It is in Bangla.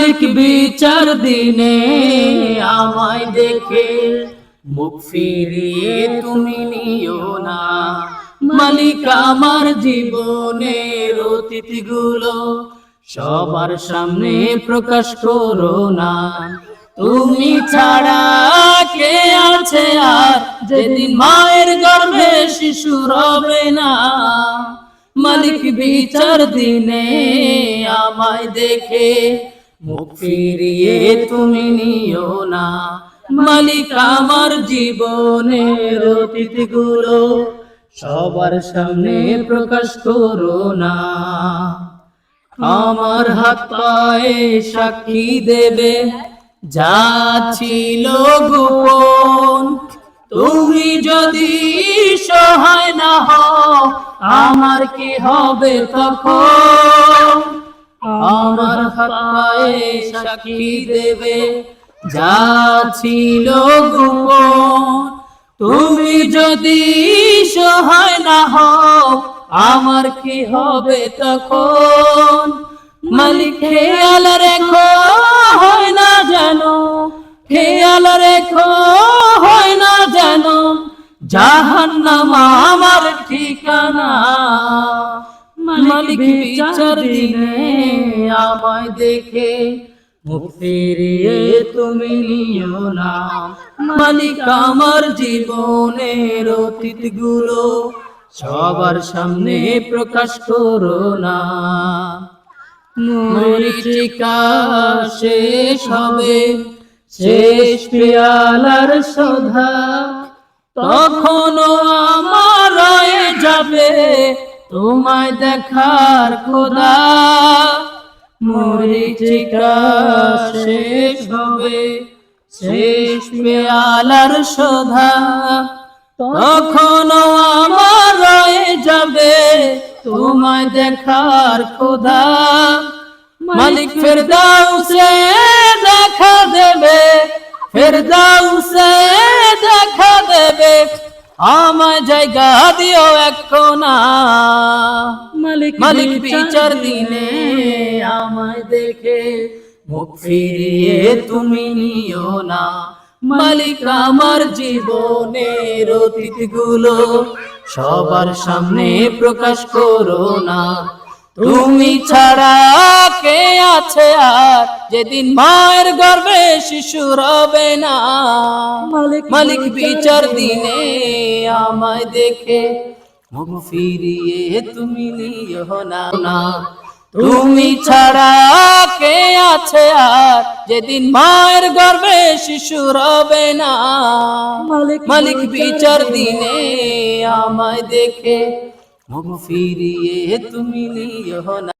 মালিক বিচার দিনে আমায় দেখে মুখ ফিরিয়ে তুমি নিও না। মালিক আমার জীবনের অতীতগুলো সবার সামনে প্রকাশ করো না। তুমি ছাড়া কে আছে আর যেদিন মায়ের গর্ভে শিশু রবে না। মালিক বিচার দিনে আমায় দেখে মুখ ফিরিয়ে তুমি নিও না। মালিক আমার জীবনের অতীতগুলো সবার সামনে প্রকাশ করো না। আমার হাত পায়ে সাক্ষী দেবে যা ছিল গোপন। তুমি যদি সহায় না হও আমার কি হবে তখন। আমার হাত পায়ে সাক্ষী দেবে যা ছিল গোপন। তুমি যদি সহায় না হও আমার কি হবে তখন। মালিক খেয়াল রেখো হয় না জানো, খেয়াল রেখো হয় না জানো জাহান্নাম আমার ঠিকানা। মালিক বিচার দিনে আমায় দেখে মুখ ফিরিয়ে তুমি নিও না। মালিক আমার জীবনের অতীতগুলো সবার সামনে প্রকাশ করো না। মরীচিকা শেষ হবে, শেষ পেয়ালার শোধা, তখনও আমার রয়ে যাবে তোমায় দেখার খোদা। মরীচিকা শেষ হবে, শেষ পেয়ালার শোধা, তখনও আমার রয়ে যাবে তোমায় দেখার খোদা। মালিক ফেরদাউসে দেখা দেবে, ফেরদাউসে দেখা দেবে আমায় জায়গা দিও এক কোনা। মালিক বিচার দিনে আমায় দেখে মুখ ফিরিয়ে তুমি নিও না। মালিক আমার জীবনের অতীতগুলো সবার সামনে প্রকাশ করো না। তুমি ছাড়া কে আছে আর যেদিন মায়ের গর্ভে শিশু রবে না। মালিক বিচার দিনে আমায় দেখে মুখ ফিরিয়ে তুমি নিও না। তুমি ছাড়া কে আছে আর যেদিন মায়ের গর্ভে শিশু রবে না। মালিক বিচার দিনে আমায় দেখে মুখ ফিরিয়ে তুমি নিও না।